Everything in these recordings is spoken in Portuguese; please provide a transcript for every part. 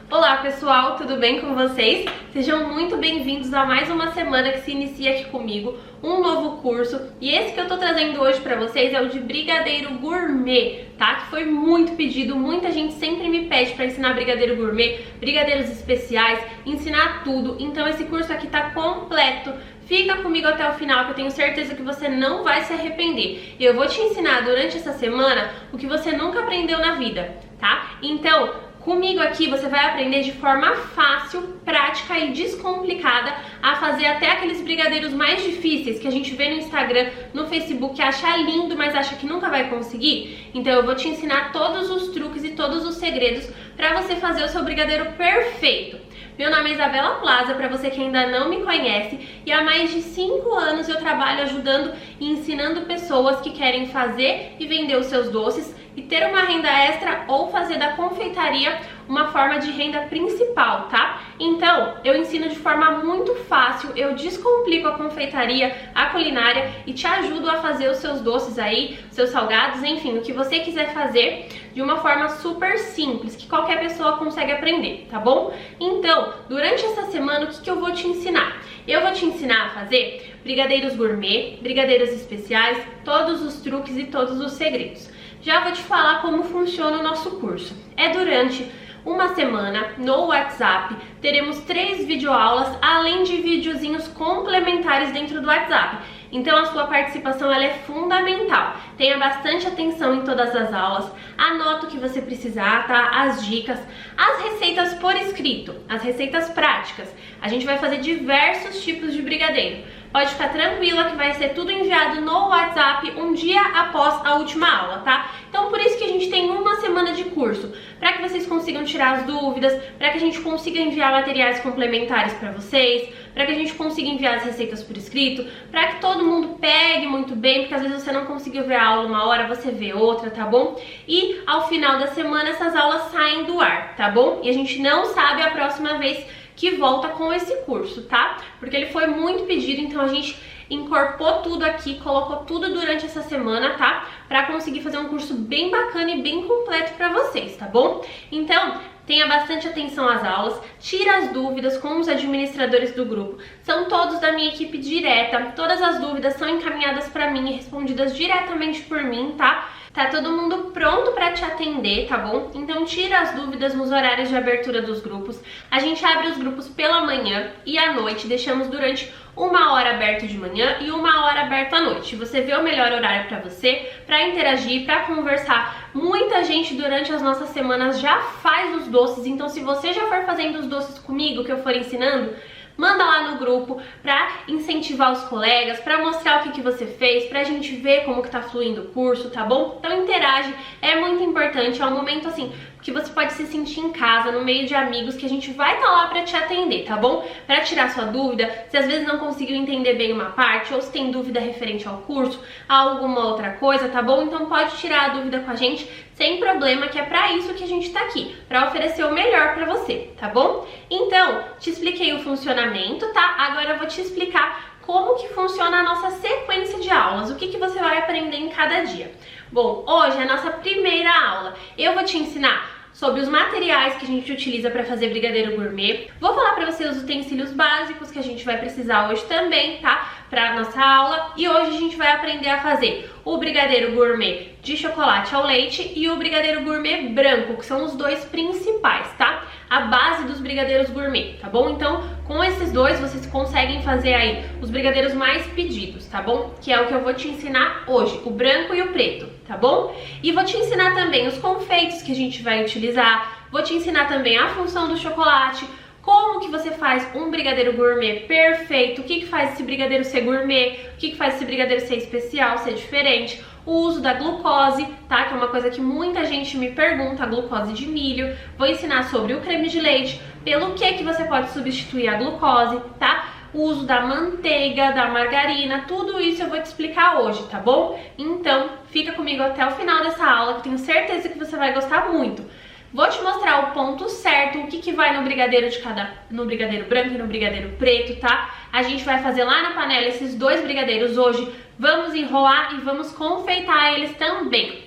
Olá pessoal, tudo bem com vocês? Sejam muito bem-vindos a mais uma semana que se inicia aqui comigo, um novo curso. E esse que eu tô trazendo hoje pra vocês é o de brigadeiro gourmet, tá? Que foi muito pedido, muita gente sempre me pede pra ensinar brigadeiro gourmet, brigadeiros especiais, ensinar tudo. Então esse curso aqui tá completo. Fica comigo até o final que eu tenho certeza que você não vai se arrepender. E eu vou te ensinar durante essa semana o que você nunca aprendeu na vida, tá? Então, comigo aqui você vai aprender de forma fácil, prática e descomplicada a fazer até aqueles brigadeiros mais difíceis que a gente vê no Instagram, no Facebook, acha lindo, mas acha que nunca vai conseguir. Então eu vou te ensinar todos os truques e todos os segredos para você fazer o seu brigadeiro perfeito. Meu nome é Isabela Plaza, para você que ainda não me conhece, e há mais de 5 anos eu trabalho ajudando e ensinando pessoas que querem fazer e vender os seus doces e ter uma renda extra ou fazer da confeitaria uma forma de renda principal, tá? Então, eu ensino de forma muito fácil, eu descomplico a confeitaria, a culinária e te ajudo a fazer os seus doces aí, seus salgados, enfim, o que você quiser fazer de uma forma super simples, que qualquer pessoa consegue aprender, tá bom? Então, durante essa semana, o que eu vou te ensinar? Eu vou te ensinar a fazer brigadeiros gourmet, brigadeiros especiais, todos os truques e todos os segredos. Já vou te falar como funciona o nosso curso. É durante uma semana no WhatsApp, teremos 3 videoaulas, além de videozinhos complementares dentro do WhatsApp. Então a sua participação ela é fundamental. Tenha bastante atenção em todas as aulas, anota o que você precisar, tá? As dicas, as receitas por escrito, as receitas práticas. A gente vai fazer diversos tipos de brigadeiro. Pode ficar tranquila que vai ser tudo enviado no WhatsApp um dia após a última aula, tá? Então por isso que a gente tem uma semana de curso, para que vocês consigam tirar as dúvidas, para que a gente consiga enviar materiais complementares para vocês, para que a gente consiga enviar as receitas por escrito, para que todo mundo pegue muito bem, porque às vezes você não conseguiu ver a aula uma hora, você vê outra, tá bom? E ao final da semana essas aulas saem do ar, tá bom? E a gente não sabe a próxima vez que volta com esse curso, tá? Porque ele foi muito pedido, então a gente incorporou tudo aqui, colocou tudo durante essa semana, tá? Pra conseguir fazer um curso bem bacana e bem completo pra vocês, tá bom? Então, tenha bastante atenção às aulas, tira as dúvidas com os administradores do grupo. São todos da minha equipe direta, todas as dúvidas são encaminhadas pra mim e respondidas diretamente por mim, tá? Tá todo mundo pronto pra te atender, tá bom? Então tira as dúvidas nos horários de abertura dos grupos. A gente abre os grupos pela manhã e à noite, deixamos durante 1 hora aberto de manhã e 1 hora aberto à noite. Você vê o melhor horário pra você, pra interagir, pra conversar. Muita gente durante as nossas semanas já faz os doces, então se você já for fazendo os doces comigo, que eu for ensinando, manda lá no grupo pra incentivar os colegas, pra mostrar o que você fez, pra gente ver como que tá fluindo o curso, tá bom? Então interage, é muito importante, é um momento assim que você pode se sentir em casa, no meio de amigos, que a gente vai estar lá pra te atender, tá bom? Pra tirar sua dúvida, se às vezes não conseguiu entender bem uma parte, ou se tem dúvida referente ao curso, a alguma outra coisa, tá bom? Então pode tirar a dúvida com a gente, sem problema, que é pra isso que a gente tá aqui, pra oferecer o melhor pra você, tá bom? Então, te expliquei o funcionamento, tá? Agora eu vou te explicar como que funciona a nossa sequência de aulas, o que você vai aprender em cada dia. Bom, hoje é a nossa primeira aula. Eu vou te ensinar sobre os materiais que a gente utiliza para fazer brigadeiro gourmet. Vou falar para você os utensílios básicos que a gente vai precisar hoje também, tá? Para nossa aula. E hoje a gente vai aprender a fazer o brigadeiro gourmet de chocolate ao leite e o brigadeiro gourmet branco, que são os dois principais, tá? A base dos brigadeiros gourmet, tá bom? Então, com esses dois, vocês conseguem fazer aí os brigadeiros mais pedidos, tá bom? Que é o que eu vou te ensinar hoje, o branco e o preto, tá bom? E vou te ensinar também os confeitos que a gente vai utilizar, vou te ensinar também a função do chocolate, como que você faz um brigadeiro gourmet perfeito, o que faz esse brigadeiro ser gourmet, o que faz esse brigadeiro ser especial, ser diferente, o uso da glucose, tá? Que é uma coisa que muita gente me pergunta, a glucose de milho. Vou ensinar sobre o creme de leite, pelo que você pode substituir a glucose, tá? O uso da manteiga, da margarina, tudo isso eu vou te explicar hoje, tá bom? Então, fica comigo até o final dessa aula, que eu tenho certeza que você vai gostar muito. Vou te mostrar o ponto certo, o que vai no brigadeiro no brigadeiro branco e no brigadeiro preto, tá? A gente vai fazer lá na panela esses dois brigadeiros hoje, vamos enrolar e vamos confeitar eles também.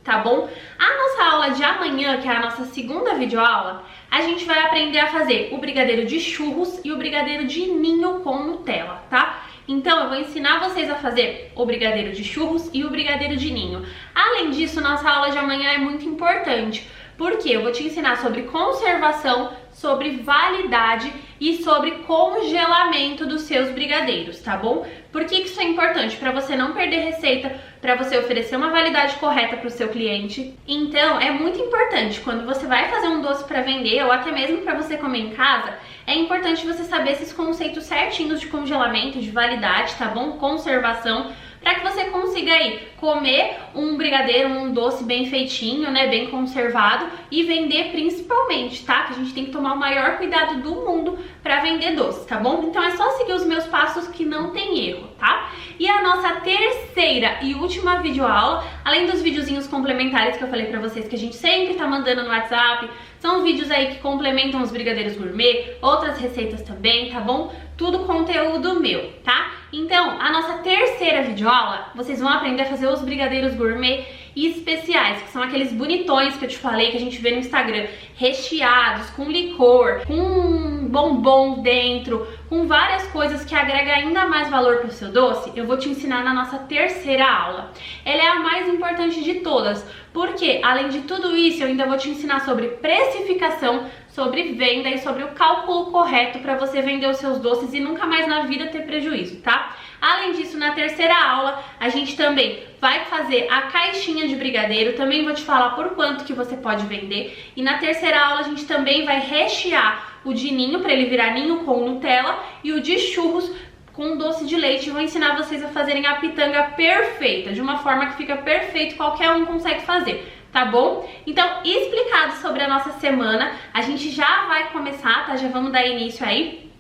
tá bom? A nossa aula de amanhã, que é a nossa segunda videoaula, a gente vai aprender a fazer o brigadeiro de churros e o brigadeiro de ninho com Nutella, tá? Então eu vou ensinar vocês a fazer o brigadeiro de churros e o brigadeiro de ninho. Além disso, nossa aula de amanhã é muito importante, porque eu vou te ensinar sobre conservação, sobre validade e sobre congelamento dos seus brigadeiros, tá bom? Por que isso é importante? Para você não perder receita, para você oferecer uma validade correta para o seu cliente. Então, é muito importante, quando você vai fazer um doce para vender ou até mesmo para você comer em casa, é importante você saber esses conceitos certinhos de congelamento, de validade, tá bom? Conservação, para que você consiga aí comer um brigadeiro, um doce bem feitinho, né, bem conservado e vender principalmente, tá? Que a gente tem que tomar o maior cuidado do mundo para vender doces, tá bom? Então é só seguir os meus passos que não tem erro, tá? E a nossa terceira e última videoaula, além dos videozinhos complementares que eu falei pra vocês que a gente sempre tá mandando no WhatsApp, são vídeos aí que complementam os brigadeiros gourmet, outras receitas também, tá bom? Tudo conteúdo meu, tá? Então, a nossa terceira videoaula, vocês vão aprender a fazer os brigadeiros gourmet especiais, que são aqueles bonitões que eu te falei, que a gente vê no Instagram, recheados, com licor, com bombom dentro, com várias coisas que agregam ainda mais valor para o seu doce. Eu vou te ensinar na nossa terceira aula. Ela é a mais importante de todas, porque além de tudo isso, eu ainda vou te ensinar sobre precificação, sobre venda e sobre o cálculo correto para você vender os seus doces e nunca mais na vida ter prejuízo, tá? Além disso, na terceira aula, a gente também vai fazer a caixinha de brigadeiro, também vou te falar por quanto que você pode vender. E na terceira aula, a gente também vai rechear o de ninho, para ele virar ninho com Nutella, e o de churros com doce de leite. Vou ensinar vocês a fazerem a pitanga perfeita, de uma forma que fica perfeito, qualquer um consegue fazer. Tá bom? Então, explicado sobre a nossa semana, a gente já vai começar, tá? Já vamos dar início aí.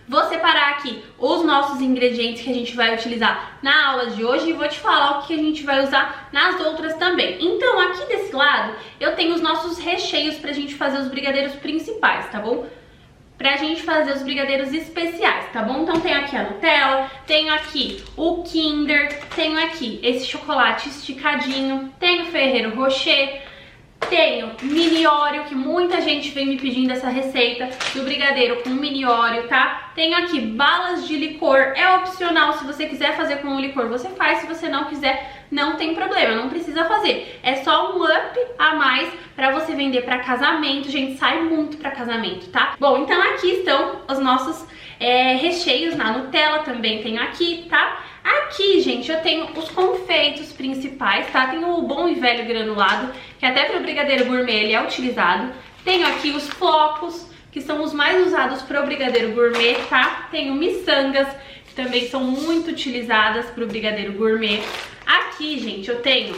Vou separar aqui os nossos ingredientes que a gente vai utilizar na aula de hoje e vou te falar o que a gente vai usar nas outras também. Então, aqui desse lado, eu tenho os nossos recheios pra gente fazer os brigadeiros principais, tá bom? Pra gente fazer os brigadeiros especiais, tá bom? Então tenho aqui a Nutella, tenho aqui o Kinder, tenho aqui esse chocolate esticadinho, tenho Ferrero Rocher, tenho mini Oreo, que muita gente vem me pedindo essa receita do brigadeiro com mini Oreo, tá? Tenho aqui balas de licor, é opcional, se você quiser fazer com o licor você faz, se você não quiser não tem problema, não precisa fazer. É só um up a mais pra você vender pra casamento, gente, sai muito pra casamento, tá? Bom, então aqui estão os nossos recheios na Nutella, também tenho aqui, tá? Aqui, gente, eu tenho os confeitos principais, tá? Tenho o bom e velho granulado, que até pro brigadeiro gourmet ele é utilizado. Tenho aqui os flocos, que são os mais usados pro brigadeiro gourmet, tá? Tenho miçangas, que também são muito utilizadas pro brigadeiro gourmet. Aqui, gente, eu tenho,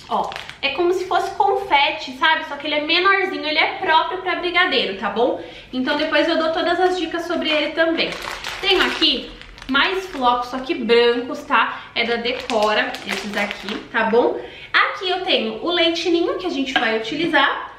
ó, é como se fosse confete, sabe? Só que ele é menorzinho, ele é próprio pra brigadeiro, tá bom? Então depois eu dou todas as dicas sobre ele também. Tenho aqui mais flocos, só que brancos, tá? É da Decora, esses aqui, tá bom? Aqui eu tenho o leite ninho, que a gente vai utilizar.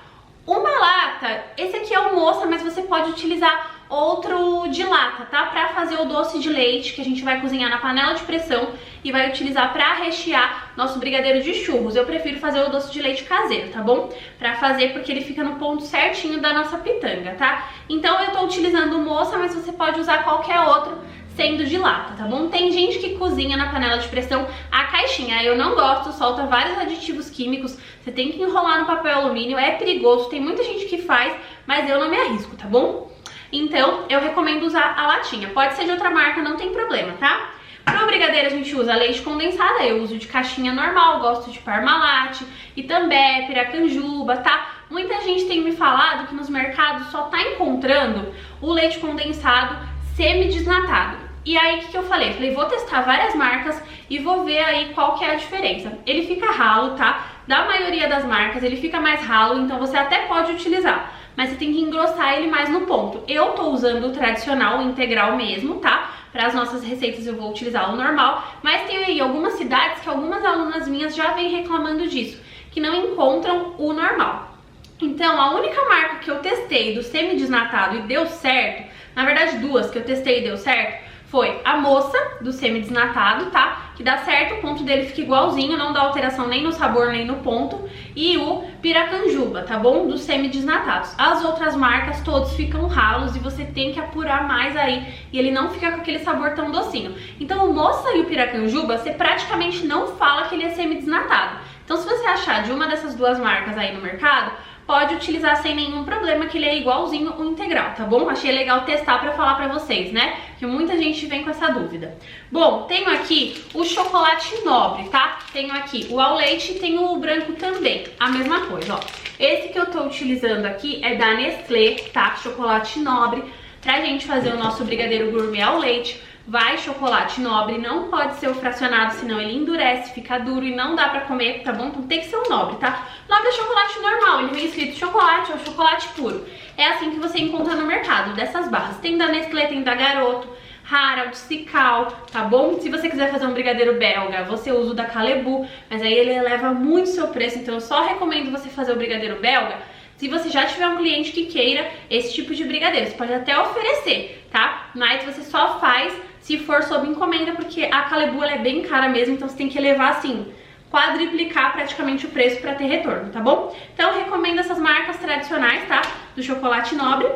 Uma lata, esse aqui é o moça, mas você pode utilizar outro de lata, tá? Pra fazer o doce de leite, que a gente vai cozinhar na panela de pressão e vai utilizar pra rechear nosso brigadeiro de churros. Eu prefiro fazer o doce de leite caseiro, tá bom? Pra fazer, porque ele fica no ponto certinho da nossa pitanga, tá? Então eu tô utilizando o moça, mas você pode usar qualquer outro, sendo de lata, tá bom? Tem gente que cozinha na panela de pressão a caixinha, eu não gosto, solta vários aditivos químicos, você tem que enrolar no papel alumínio, é perigoso, tem muita gente que faz, mas eu não me arrisco, tá bom? Então, eu recomendo usar a latinha, pode ser de outra marca, não tem problema, tá? Para o brigadeiro a gente usa leite condensado, eu uso de caixinha normal, gosto de Parmalat, Itambé, Piracanjuba, tá? Muita gente tem me falado que nos mercados só tá encontrando o leite condensado semi-desnatado. E aí, o que eu falei? Falei, vou testar várias marcas e vou ver aí qual que é a diferença. Ele fica ralo, tá? Da maioria das marcas, ele fica mais ralo, então você até pode utilizar, mas você tem que engrossar ele mais no ponto. Eu tô usando o tradicional, o integral mesmo, tá? Para as nossas receitas eu vou utilizar o normal, mas tem aí algumas cidades que algumas alunas minhas já vêm reclamando disso, que não encontram o normal. Então, a única marca que eu testei do semi-desnatado e deu certo, na verdade duas que eu testei e deu certo, foi a moça do semi-desnatado, tá? Que dá certo, o ponto dele fica igualzinho, não dá alteração nem no sabor nem no ponto. E o Piracanjuba, tá bom? Dos semi-desnatados. As outras marcas todos ficam ralos e você tem que apurar mais aí e ele não fica com aquele sabor tão docinho. Então o moça e o Piracanjuba, você praticamente não fala que ele é semi-desnatado. Então se você achar de uma dessas duas marcas aí no mercado, pode utilizar sem nenhum problema, que ele é igualzinho o integral, tá bom? Achei legal testar pra falar pra vocês, né? Que muita gente vem com essa dúvida. Bom, tenho aqui o chocolate nobre, tá? Tenho aqui o ao leite e tenho o branco também, a mesma coisa, ó. Esse que eu tô utilizando aqui é da Nestlé, tá? Chocolate nobre, pra gente fazer o nosso brigadeiro gourmet ao leite. Vai chocolate nobre, não pode ser o fracionado, senão ele endurece, fica duro e não dá pra comer, tá bom? Então tem que ser o nobre, tá? Nobre é chocolate normal, ele vem escrito chocolate ou chocolate puro. É assim que você encontra no mercado, dessas barras. Tem da Nestlé, tem da Garoto, Harald, Cical, tá bom? Se você quiser fazer um brigadeiro belga, você usa o da Calebu, mas aí ele eleva muito o seu preço, então eu só recomendo você fazer o brigadeiro belga se você já tiver um cliente que queira esse tipo de brigadeiro. Você pode até oferecer, tá? Mas você só faz se for sob encomenda, porque a Calebu ela é bem cara mesmo, então você tem que elevar assim, quadriplicar praticamente o preço para ter retorno, tá bom? Então eu recomendo essas marcas tradicionais, tá? Do chocolate nobre.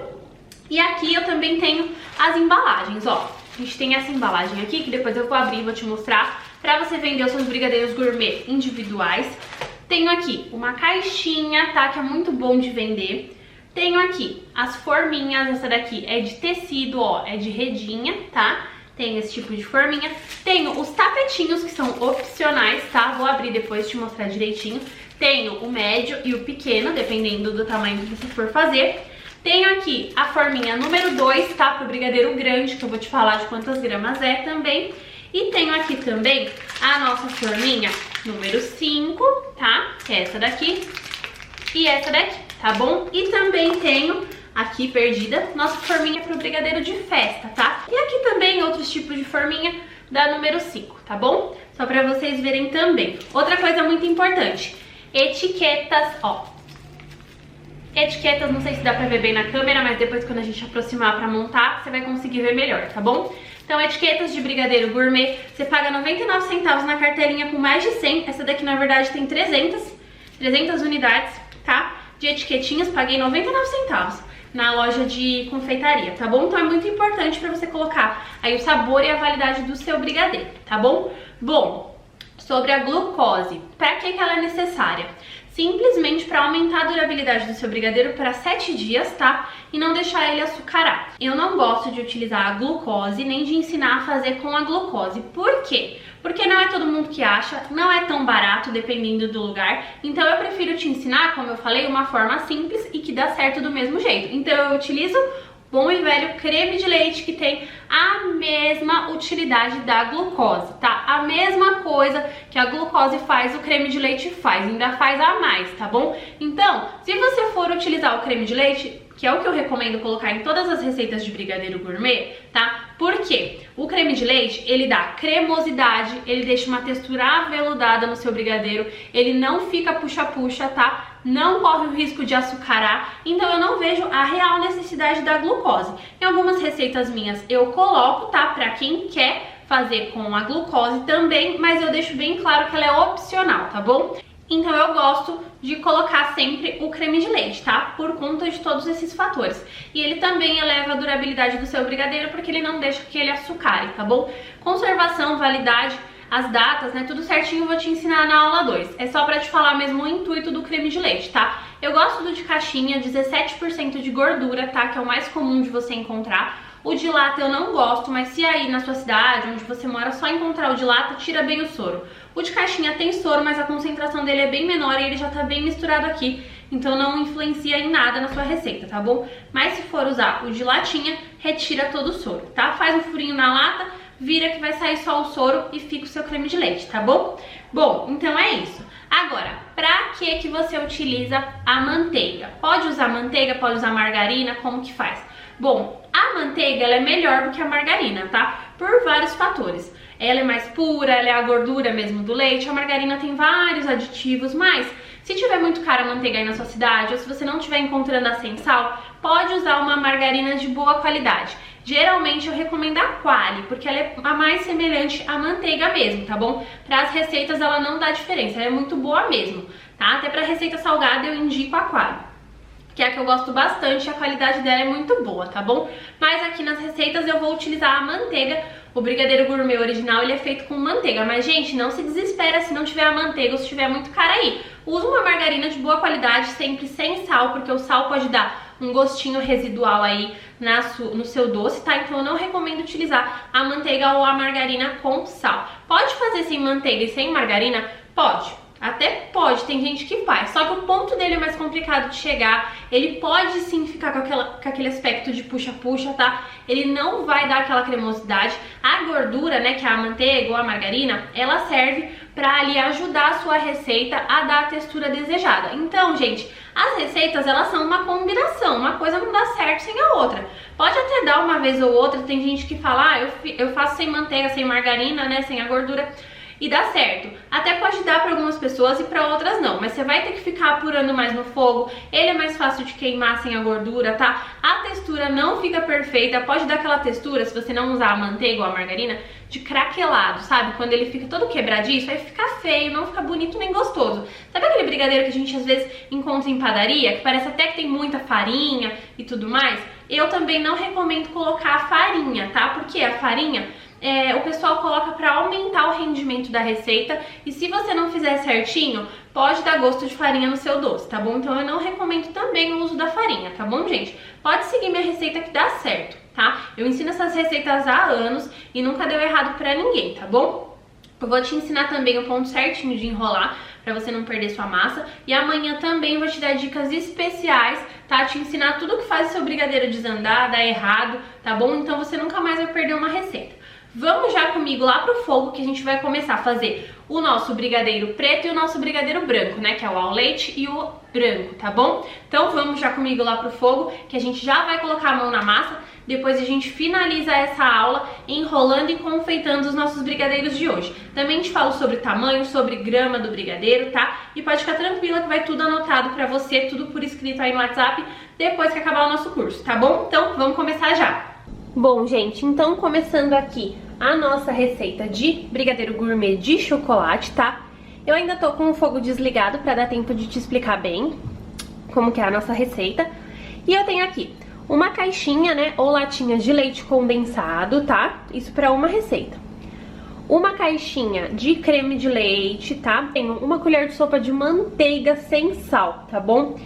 E aqui eu também tenho as embalagens, ó. A gente tem essa embalagem aqui, que depois eu vou abrir e vou te mostrar, para você vender os seus brigadeiros gourmet individuais. Tenho aqui uma caixinha, tá? Que é muito bom de vender. Tenho aqui as forminhas, essa daqui é de tecido, ó, é de redinha, tá? Tem esse tipo de forminha. Tenho os tapetinhos, que são opcionais, tá? Vou abrir depois e te mostrar direitinho. Tenho o médio e o pequeno, dependendo do tamanho que você for fazer. Tenho aqui a forminha número 2, tá? Pro brigadeiro grande, que eu vou te falar de quantas gramas é também. E tenho aqui também a nossa forminha número 5, tá? Que é essa daqui e essa daqui, tá bom? E também tenho aqui perdida nossa forminha pro brigadeiro de festa, tá? E aqui também outros tipos de forminha da número 5, tá bom? Só pra vocês verem também. Outra coisa muito importante, etiquetas, ó. Etiquetas, não sei se dá pra ver bem na câmera, mas depois quando a gente aproximar pra montar, você vai conseguir ver melhor, tá bom? Então, etiquetas de brigadeiro gourmet, você paga 99 centavos na cartelinha com mais de 100. Essa daqui, na verdade, tem 300 unidades, tá? De etiquetinhas, paguei 99 centavos na loja de confeitaria, tá bom? Então, é muito importante pra você colocar aí o sabor e a validade do seu brigadeiro, tá bom? Bom, sobre a glucose, pra que ela é necessária? Simplesmente para aumentar a durabilidade do seu brigadeiro para 7 dias, tá? E não deixar ele açucarar. Eu não gosto de utilizar a glucose, nem de ensinar a fazer com a glucose. Por quê? Porque não é todo mundo que acha, não é tão barato dependendo do lugar. Então eu prefiro te ensinar, como eu falei, uma forma simples e que dá certo do mesmo jeito. Então eu utilizo bom e velho creme de leite, que tem a mesma utilidade da glucose, tá? A mesma coisa que a glucose faz, o creme de leite faz, ainda faz a mais, tá bom? Então, se você for utilizar o creme de leite, que é o que eu recomendo colocar em todas as receitas de brigadeiro gourmet, tá? Por quê? O creme de leite, ele dá cremosidade, ele deixa uma textura aveludada no seu brigadeiro, ele não fica puxa-puxa, tá? Não corre o risco de açucarar, então eu não vejo a real necessidade da glucose. Em algumas receitas minhas eu coloco, tá? Pra quem quer fazer com a glucose também, mas eu deixo bem claro que ela é opcional, tá bom? Então eu gosto de colocar sempre o creme de leite, tá? Por conta de todos esses fatores. E ele também eleva a durabilidade do seu brigadeiro, porque ele não deixa que ele açucare, tá bom? Conservação, validade, as datas, né? Tudo certinho eu vou te ensinar na aula 2. É só pra te falar mesmo o intuito do creme de leite, tá? Eu gosto do de caixinha, 17% de gordura, tá? Que é o mais comum de você encontrar. O de lata eu não gosto, mas se aí na sua cidade, onde você mora, só encontrar o de lata, tira bem o soro. O de caixinha tem soro, mas a concentração dele é bem menor e ele já tá bem misturado aqui, então não influencia em nada na sua receita, tá bom? Mas se for usar o de latinha, retira todo o soro, tá? Faz um furinho na lata, vira que vai sair só o soro e fica o seu creme de leite, tá bom? Bom, então é isso. Agora, pra que você utiliza a manteiga? Pode usar manteiga, pode usar margarina, como que faz? Bom, a manteiga ela é melhor do que a margarina, tá? Por vários fatores. Ela é mais pura, ela é a gordura mesmo do leite. A margarina tem vários aditivos, mas se tiver muito cara a manteiga aí na sua cidade, ou se você não estiver encontrando a sem sal, pode usar uma margarina de boa qualidade. geralmente eu recomendo a Qualy, porque ela é a mais semelhante à manteiga mesmo, tá bom? Para as receitas ela não dá diferença, ela é muito boa mesmo, tá? Até para receita salgada eu indico a Qualy, que é a que eu gosto bastante, a qualidade dela é muito boa, tá bom? Mas aqui nas receitas eu vou utilizar a manteiga. O brigadeiro gourmet original, ele é feito com manteiga, mas gente, não se desespera se não tiver a manteiga ou se tiver muito cara aí. Usa uma margarina de boa qualidade, sempre sem sal, porque o sal pode dar um gostinho residual aí no seu doce, tá? Então eu não recomendo utilizar a manteiga ou a margarina com sal. Pode fazer sem manteiga e sem margarina? Pode. Até pode, tem gente que faz, só que o ponto dele é mais complicado de chegar. Ele pode sim ficar com aquele aspecto de puxa-puxa, tá? Ele não vai dar aquela cremosidade. A gordura, né, que é a manteiga ou a margarina, ela serve pra ali ajudar a sua receita a dar a textura desejada. Então, gente, as receitas, elas são uma combinação, uma coisa não dá certo sem a outra. Pode até dar uma vez ou outra, tem gente que fala, eu faço sem manteiga, sem margarina, né, sem a gordura, e dá certo. Até pode dar para algumas pessoas e para outras não, mas você vai ter que ficar apurando mais no fogo. Ele é mais fácil de queimar sem a gordura, tá? A textura não fica perfeita, pode dar aquela textura, se você não usar a manteiga ou a margarina, de craquelado, sabe? Quando ele fica todo quebradiço, vai ficar feio, não fica bonito nem gostoso. Sabe aquele brigadeiro que a gente às vezes encontra em padaria, que parece até que tem muita farinha e tudo mais? Eu também não recomendo colocar a farinha, tá? Porque a farinha o pessoal coloca para aumentar o rendimento da receita, e se você não fizer certinho, pode dar gosto de farinha no seu doce, tá bom? Então eu não recomendo também o uso da farinha, tá bom, gente? Pode seguir minha receita que dá certo, tá? Eu ensino essas receitas há anos e nunca deu errado pra ninguém, tá bom? Eu vou te ensinar também o ponto certinho de enrolar, pra você não perder sua massa. E amanhã também vou te dar dicas especiais, tá? Te ensinar tudo que faz o seu brigadeiro desandar, dar errado, tá bom? Então você nunca mais vai perder uma receita. Vamos já comigo lá pro fogo, que a gente vai começar a fazer o nosso brigadeiro preto e o nosso brigadeiro branco, né? Que é o ao leite e o branco, tá bom? Então vamos já comigo lá pro fogo, que a gente já vai colocar a mão na massa. Depois a gente finaliza essa aula enrolando e confeitando os nossos brigadeiros de hoje. Também te falo sobre tamanho, sobre grama do brigadeiro, tá? E pode ficar tranquila que vai tudo anotado pra você, tudo por escrito aí no WhatsApp, depois que acabar o nosso curso, tá bom? Então vamos começar já. Bom, gente, então começando aqui a nossa receita de brigadeiro gourmet de chocolate, tá? Eu ainda tô com o fogo desligado pra dar tempo de te explicar bem como que é a nossa receita. E eu tenho aqui uma caixinha, né, ou latinha de leite condensado, tá? Isso pra uma receita. Uma caixinha de creme de leite, tá? Tenho uma colher de sopa de manteiga sem sal, tá bom?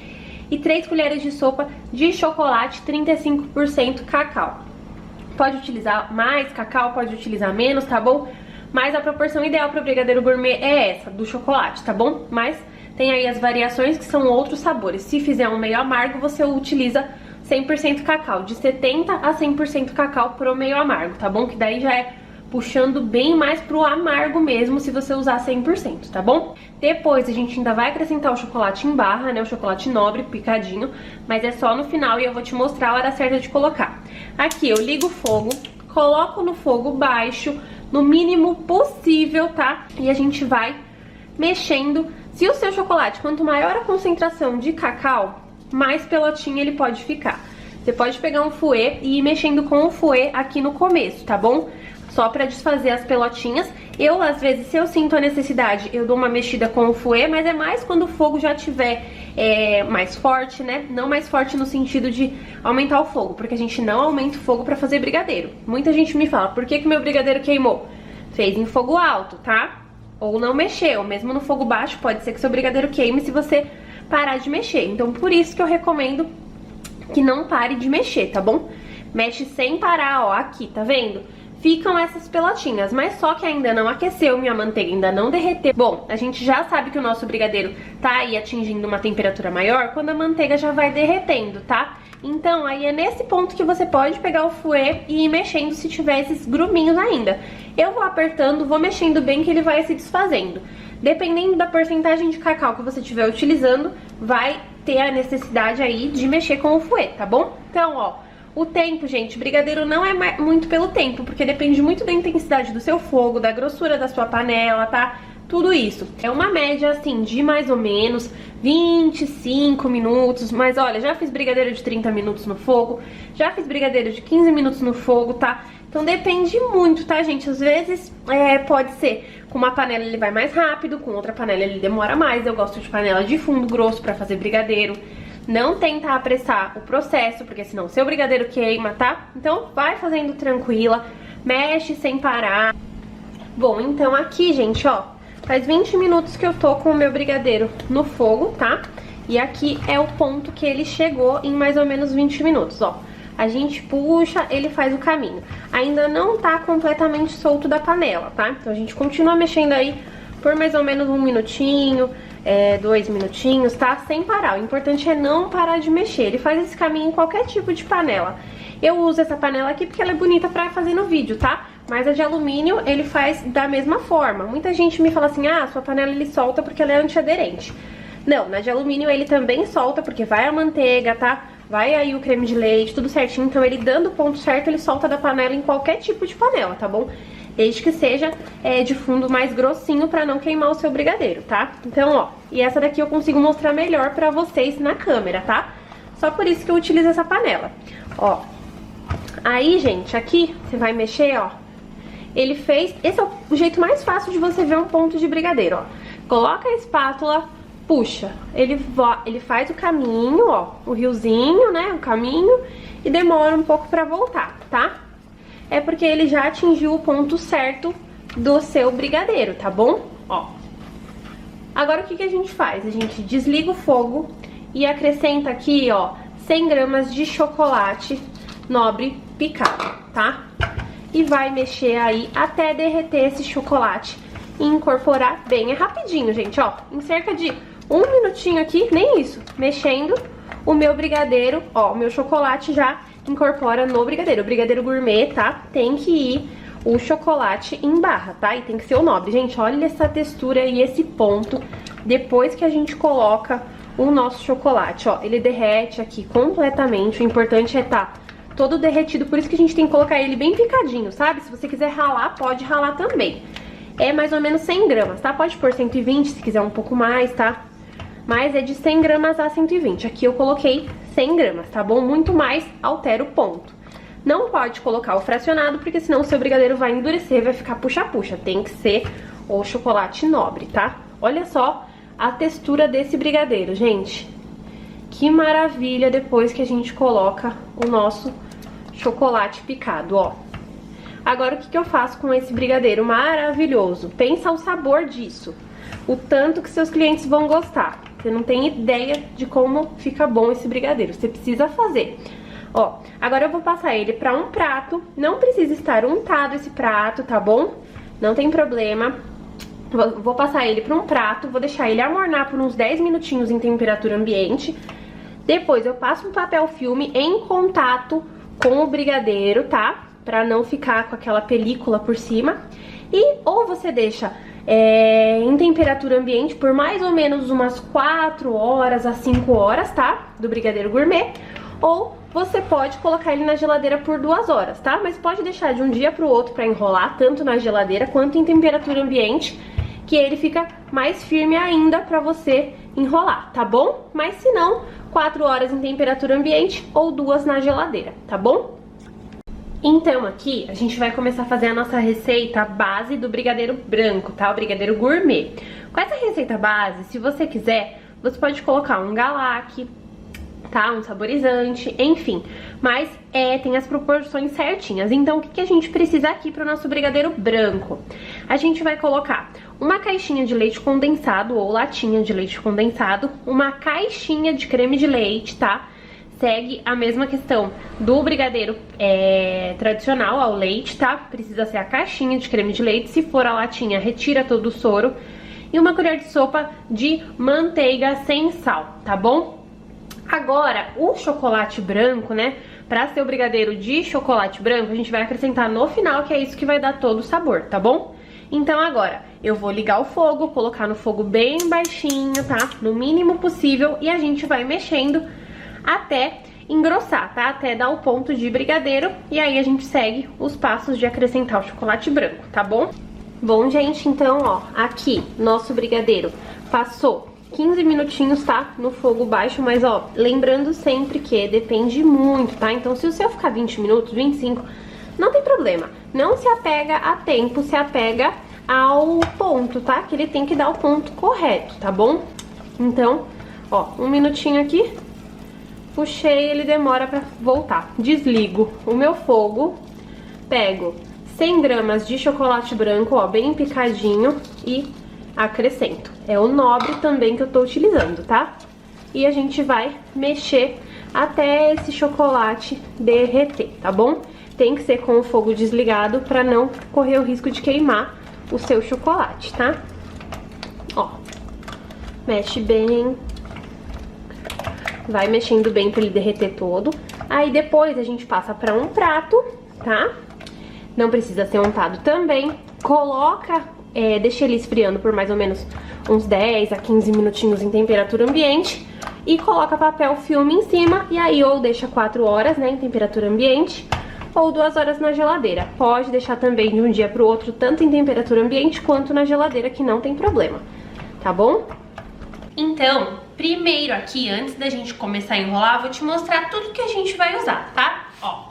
E 3 colheres de sopa de chocolate 35% cacau. Pode utilizar mais cacau, pode utilizar menos, tá bom? Mas a proporção ideal para o brigadeiro gourmet é essa, do chocolate, tá bom? Mas tem aí as variações que são outros sabores. Se fizer um meio amargo, você utiliza 100% cacau, de 70% a 100% cacau pro meio amargo, tá bom? Que daí já é puxando bem mais pro amargo mesmo, se você usar 100%, tá bom? Depois a gente ainda vai acrescentar o chocolate em barra, né, o chocolate nobre picadinho, mas é só no final e eu vou te mostrar a hora certa de colocar. Aqui eu ligo o fogo, coloco no fogo baixo, no mínimo possível, tá? E a gente vai mexendo. Se o seu chocolate, quanto maior a concentração de cacau, mais pelotinho ele pode ficar. Você pode pegar um fouet e ir mexendo com o fouet aqui no começo, tá bom? Só pra desfazer as pelotinhas. Eu, às vezes, se eu sinto a necessidade, eu dou uma mexida com o fouet, mas é mais quando o fogo já tiver mais forte, né? Não mais forte no sentido de aumentar o fogo, porque a gente não aumenta o fogo pra fazer brigadeiro. Muita gente me fala, por que que meu brigadeiro queimou? Fez em fogo alto, tá? Ou não mexeu, mesmo no fogo baixo, pode ser que seu brigadeiro queime se você parar de mexer. Então, por isso que eu recomendo que não pare de mexer, tá bom? Mexe sem parar, ó, aqui, tá vendo? Ficam essas pelotinhas, mas só que ainda não aqueceu, minha manteiga ainda não derreteu. Bom, a gente já sabe que o nosso brigadeiro tá aí atingindo uma temperatura maior quando a manteiga já vai derretendo, tá? Então, aí é nesse ponto que você pode pegar o fouet e ir mexendo se tiver esses gruminhos ainda. Eu vou apertando, vou mexendo bem que ele vai se desfazendo. Dependendo da porcentagem de cacau que você estiver utilizando, vai ter a necessidade aí de mexer com o fouet, tá bom? Então, ó, o tempo, gente, brigadeiro não é muito pelo tempo, porque depende muito da intensidade do seu fogo, da grossura da sua panela, tá? tudo isso. É uma média, assim, de mais ou menos 25 minutos, mas olha, já fiz brigadeiro de 30 minutos no fogo, já fiz brigadeiro de 15 minutos no fogo, tá? Então depende muito, tá, gente? Às vezes pode ser com uma panela ele vai mais rápido, com outra panela ele demora mais. Eu gosto de panela de fundo grosso pra fazer brigadeiro. Não tenta apressar o processo, porque senão o seu brigadeiro queima, tá? Então vai fazendo tranquila, mexe sem parar. Bom, então aqui, gente, ó, faz 20 minutos que eu tô com o meu brigadeiro no fogo, tá? E aqui é o ponto que ele chegou em mais ou menos 20 minutos, ó. A gente puxa, ele faz o caminho. Ainda não tá completamente solto da panela, tá? Então a gente continua mexendo aí por mais ou menos 1 minutinho, 2 minutinhos, tá? Sem parar. O importante é não parar de mexer. Ele faz esse caminho em qualquer tipo de panela. Eu uso essa panela aqui porque ela é bonita pra fazer no vídeo, tá? Mas a de alumínio, ele faz da mesma forma. Muita gente me fala assim, ah, sua panela ele solta porque ela é antiaderente. Não, na de alumínio ele também solta porque vai a manteiga, tá? Vai aí o creme de leite, tudo certinho. Então ele dando o ponto certo, ele solta da panela em qualquer tipo de panela, tá bom? Desde que seja de fundo mais grossinho pra não queimar o seu brigadeiro, tá? Então, ó, e essa daqui eu consigo mostrar melhor pra vocês na câmera, tá? Só por isso que eu utilizo essa panela. Ó, aí, gente, aqui você vai mexer, ó. Ele fez... Esse é o jeito mais fácil de você ver um ponto de brigadeiro, ó. Coloca a espátula, puxa. Ele faz o caminho, ó, o riozinho, né, o caminho, e demora um pouco pra voltar, tá? É porque ele já atingiu o ponto certo do seu brigadeiro, tá bom? Ó. Agora o que a gente faz? A gente desliga o fogo e acrescenta aqui, ó, 100 gramas de chocolate nobre picado, tá? E vai mexer aí até derreter esse chocolate e incorporar bem. É rapidinho, gente, ó. Em cerca de 1 minutinho aqui, nem isso, mexendo, o meu brigadeiro, ó, o meu chocolate já incorpora no brigadeiro. O brigadeiro gourmet, tá? Tem que ir o chocolate em barra, tá? E tem que ser o nobre. Gente, olha essa textura e esse ponto depois que a gente coloca o nosso chocolate, ó. Ele derrete aqui completamente. O importante é tá todo derretido, por isso que a gente tem que colocar ele bem picadinho, sabe? Se você quiser ralar, pode ralar também. É mais ou menos 100 gramas, tá? Pode pôr 120 se quiser um pouco mais, tá? Mas é de 100 gramas a 120. Aqui eu coloquei 100 gramas, tá bom? Muito mais altera o ponto. Não pode colocar o fracionado, porque senão o seu brigadeiro vai endurecer, vai ficar puxa-puxa. Tem que ser o chocolate nobre, tá? Olha só a textura desse brigadeiro, gente. Que maravilha depois que a gente coloca o nosso chocolate picado, ó. Agora o que eu faço com esse brigadeiro maravilhoso? Pensa o sabor disso. O tanto que seus clientes vão gostar. Você não tem ideia de como fica bom esse brigadeiro. Você precisa fazer. Ó, agora eu vou passar ele pra um prato. Não precisa estar untado esse prato, tá bom? Não tem problema. Vou passar ele pra um prato. Vou deixar ele amornar por uns 10 minutinhos em temperatura ambiente. Depois eu passo um papel filme em contato com o brigadeiro, tá? Pra não ficar com aquela película por cima. E ou você deixa em temperatura ambiente por mais ou menos umas 4 horas a 5 horas, tá? Do brigadeiro gourmet. Ou você pode colocar ele na geladeira por 2 horas, tá? Mas pode deixar de um dia pro outro pra enrolar, tanto na geladeira quanto em temperatura ambiente, que ele fica mais firme ainda pra você enrolar, tá bom? Mas se não, 4 horas em temperatura ambiente ou 2 na geladeira, tá bom? Então aqui a gente vai começar a fazer a nossa receita base do brigadeiro branco, tá? O brigadeiro gourmet. Com essa receita base, se você quiser, você pode colocar um galac, tá? Um saborizante, enfim. Mas tem as proporções certinhas. Então o que a gente precisa aqui pro nosso brigadeiro branco? A gente vai colocar uma caixinha de leite condensado ou latinha de leite condensado, uma caixinha de creme de leite, tá? Segue a mesma questão do brigadeiro tradicional ao leite, tá? Precisa ser a caixinha de creme de leite. Se for a latinha, retira todo o soro. E uma colher de sopa de manteiga sem sal, tá bom? Agora, o chocolate branco, né? Pra ser o brigadeiro de chocolate branco, a gente vai acrescentar no final, que é isso que vai dar todo o sabor, tá bom? Então agora, eu vou ligar o fogo, colocar no fogo bem baixinho, tá? No mínimo possível, e a gente vai mexendo até engrossar, tá? Até dar o ponto de brigadeiro, e aí a gente segue os passos de acrescentar o chocolate branco, tá bom? Bom, gente, então, ó, aqui, nosso brigadeiro passou 15 minutinhos, tá? No fogo baixo, mas, ó, lembrando sempre que depende muito, tá? Então, se o seu ficar 20 minutos, 25, não tem problema. Não se apega a tempo, se apega ao ponto, tá? Que ele tem que dar o ponto correto, tá bom? Então, ó, 1 minutinho aqui, puxei, ele demora pra voltar. Desligo o meu fogo, pego 100 gramas de chocolate branco, ó, bem picadinho, e acrescento. É o Nobre também que eu tô utilizando, tá? E a gente vai mexer até esse chocolate derreter, tá bom? Tem que ser com o fogo desligado pra não correr o risco de queimar o seu chocolate, tá? Ó, mexe bem. Vai mexendo bem pra ele derreter todo. Aí depois a gente passa pra um prato, tá? Não precisa ser untado também. Coloca, deixa ele esfriando por mais ou menos uns 10 a 15 minutinhos em temperatura ambiente. E coloca papel filme em cima. E aí ou deixa 4 horas, né, em temperatura ambiente, ou 2 horas na geladeira. Pode deixar também de um dia pro outro, tanto em temperatura ambiente quanto na geladeira, que não tem problema, tá bom? Então, primeiro aqui, antes da gente começar a enrolar, vou te mostrar tudo que a gente vai usar, tá? Ó,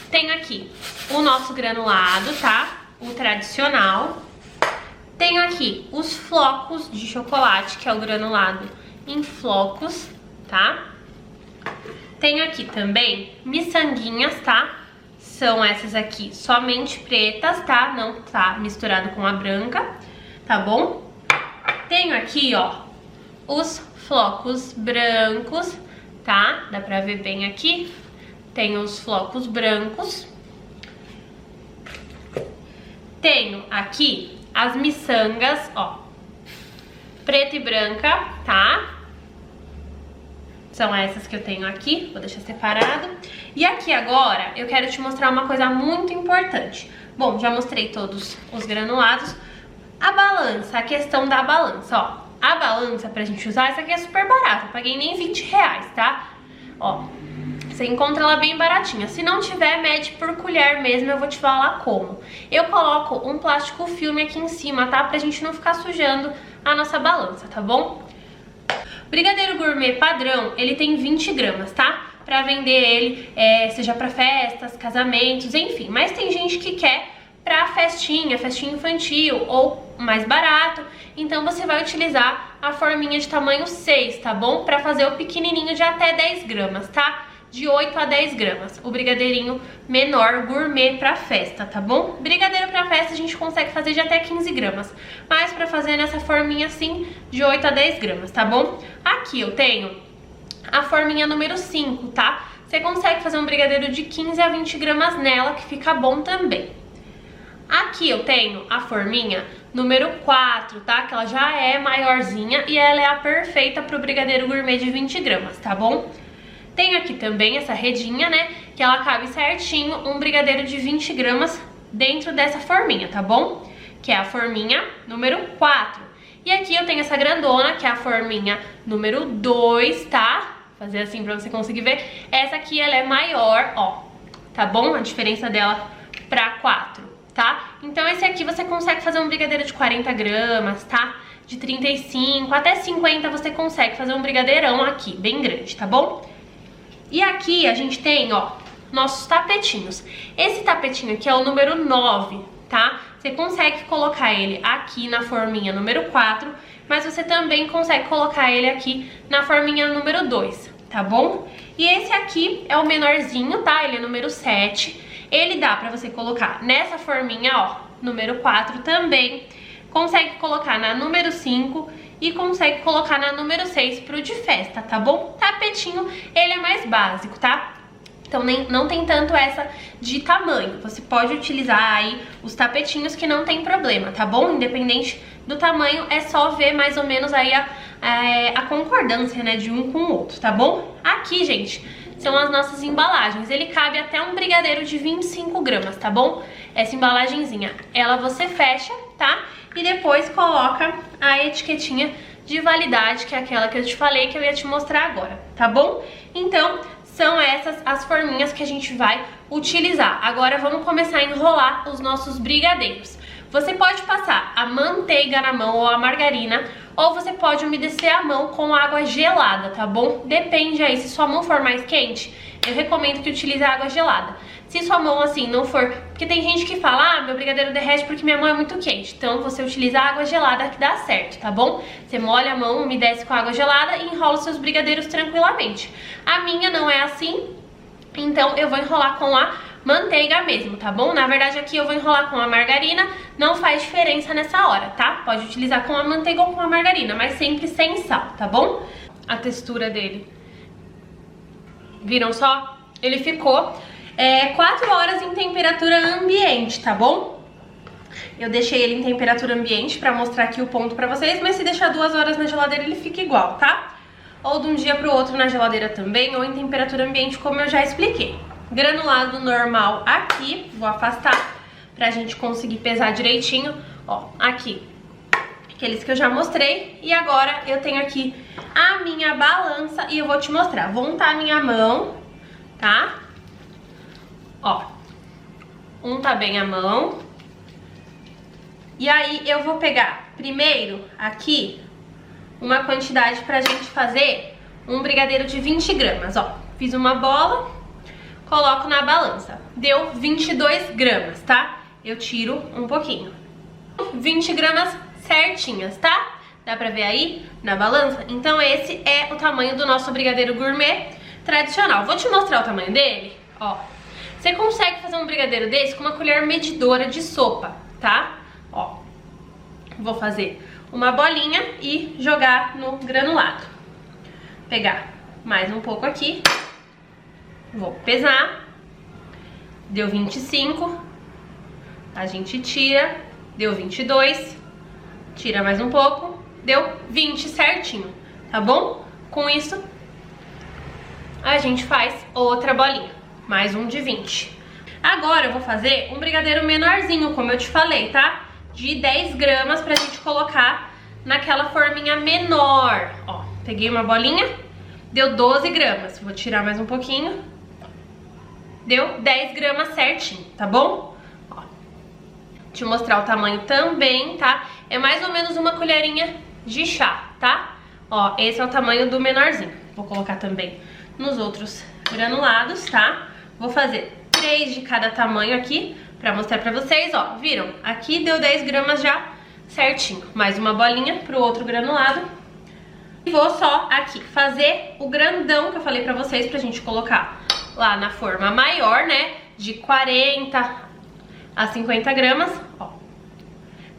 tenho aqui o nosso granulado, tá? O tradicional. Tenho aqui os flocos de chocolate, que é o granulado em flocos, tá? Tenho aqui também miçanguinhas, tá? São essas aqui somente pretas, tá? Não tá misturado com a branca, tá bom? Tenho aqui, ó, os flocos brancos, tá? Dá pra ver bem aqui. Tem os flocos brancos. Tenho aqui as miçangas, ó, preta e branca, tá? São essas que eu tenho aqui, vou deixar separado. E aqui agora eu quero te mostrar uma coisa muito importante. Bom, já mostrei todos os granulados. A balança, a questão da balança, ó. A balança pra gente usar, essa aqui é super barata, eu paguei nem 20 reais, tá? Ó, você encontra ela bem baratinha. Se não tiver, mede por colher mesmo, eu vou te falar como. Eu coloco um plástico filme aqui em cima, tá? Pra gente não ficar sujando a nossa balança, tá bom? Brigadeiro gourmet padrão, ele tem 20 gramas, tá? Pra vender ele, seja pra festas, casamentos, enfim. Mas tem gente que quer pra festinha infantil ou mais barato. Então você vai utilizar a forminha de tamanho 6, tá bom? Pra fazer o pequenininho de até 10 gramas, tá? De 8 a 10 gramas, o brigadeirinho menor gourmet pra festa, tá bom? Brigadeiro pra festa a gente consegue fazer de até 15 gramas, mas pra fazer nessa forminha assim, de 8 a 10 gramas, tá bom? Aqui eu tenho a forminha número 5, tá? Você consegue fazer um brigadeiro de 15 a 20 gramas nela, que fica bom também. Aqui eu tenho a forminha número 4, tá? Que ela já é maiorzinha e ela é a perfeita pro brigadeiro gourmet de 20 gramas, tá bom? Tenho aqui também essa redinha, né, que ela cabe certinho um brigadeiro de 20 gramas dentro dessa forminha, tá bom? Que é a forminha número 4. E aqui eu tenho essa grandona, que é a forminha número 2, tá? Vou fazer assim pra você conseguir ver. Essa aqui, ela é maior, ó, tá bom? A diferença dela pra 4, tá? Então esse aqui você consegue fazer um brigadeiro de 40 gramas, tá? De 35 até 50 você consegue fazer um brigadeirão aqui, bem grande, tá bom? E aqui a gente tem, ó, nossos tapetinhos. Esse tapetinho aqui é o número 9, tá? Você consegue colocar ele aqui na forminha número 4, mas você também consegue colocar ele aqui na forminha número 2, tá bom? E esse aqui é o menorzinho, tá? Ele é número 7. Ele dá pra você colocar nessa forminha, ó, número 4 também. Consegue colocar na número 5 e consegue colocar na número 6 pro de festa, tá bom? Tapetinho, ele é mais básico, tá? Então não tem tanto essa de tamanho. Você pode utilizar aí os tapetinhos que não tem problema, tá bom? Independente do tamanho, é só ver mais ou menos aí a concordância, né, de um com o outro, tá bom? Aqui, gente, são as nossas embalagens. Ele cabe até um brigadeiro de 25 gramas, tá bom? Essa embalagenzinha, ela você fecha, tá? E depois coloca a etiquetinha de validade, que é aquela que eu te falei que eu ia te mostrar agora, tá bom? Então, são essas as forminhas que a gente vai utilizar. Agora vamos começar a enrolar os nossos brigadeiros. Você pode passar a manteiga na mão ou a margarina, ou você pode umedecer a mão com água gelada, tá bom? Depende aí, se sua mão for mais quente, eu recomendo que utilize a água gelada. Se sua mão assim não for, porque tem gente que fala, ah, meu brigadeiro derrete porque minha mão é muito quente. Então você utiliza a água gelada que dá certo, tá bom? Você molha a mão, umedece com água gelada e enrola os seus brigadeiros tranquilamente. A minha não é assim, então eu vou enrolar com a manteiga mesmo, tá bom? Na verdade aqui eu vou enrolar com a margarina, não faz diferença nessa hora, tá? Pode utilizar com a manteiga ou com a margarina, mas sempre sem sal, tá bom? A textura dele. Viram só? Ele ficou 4 horas em temperatura ambiente, tá bom? Eu deixei ele em temperatura ambiente pra mostrar aqui o ponto pra vocês, mas se deixar 2 horas na geladeira ele fica igual, tá? Ou de um dia pro outro na geladeira também, ou em temperatura ambiente, como eu já expliquei. Granulado normal aqui, vou afastar pra gente conseguir pesar direitinho. Ó, aqui, aqueles que eu já mostrei. E agora eu tenho aqui a minha balança e eu vou te mostrar. Vou untar a minha mão, tá? Ó, unta bem a mão. E aí eu vou pegar primeiro aqui uma quantidade pra gente fazer um brigadeiro de 20 gramas, ó. Fiz uma bola, coloco na balança. Deu 22 gramas, tá? Eu tiro um pouquinho. 20 gramas certinhas, tá? Dá pra ver aí na balança? Então esse é o tamanho do nosso brigadeiro gourmet tradicional. Vou te mostrar o tamanho dele, ó. Você consegue fazer um brigadeiro desse com uma colher medidora de sopa, tá? Ó, vou fazer uma bolinha e jogar no granulado. Pegar mais um pouco aqui. Vou pesar. Deu 25. A gente tira. Deu 22. Tira mais um pouco. Deu 20 certinho, tá bom? Com isso, a gente faz outra bolinha. Mais um de 20. Agora eu vou fazer um brigadeiro menorzinho, como eu te falei, tá? De 10 gramas pra gente colocar naquela forminha menor. Ó, peguei uma bolinha, deu 12 gramas. Vou tirar mais um pouquinho. Deu 10 gramas certinho, tá bom? Ó, te mostrar o tamanho também, tá? É mais ou menos uma colherinha de chá, tá? Ó, esse é o tamanho do menorzinho. Vou colocar também nos outros granulados, tá? Vou fazer 3 de cada tamanho aqui pra mostrar pra vocês, ó. Viram? Aqui deu 10 gramas já certinho. Mais uma bolinha pro outro granulado. E vou só aqui fazer o grandão que eu falei pra vocês pra gente colocar lá na forma maior, né? De 40 a 50 gramas, ó.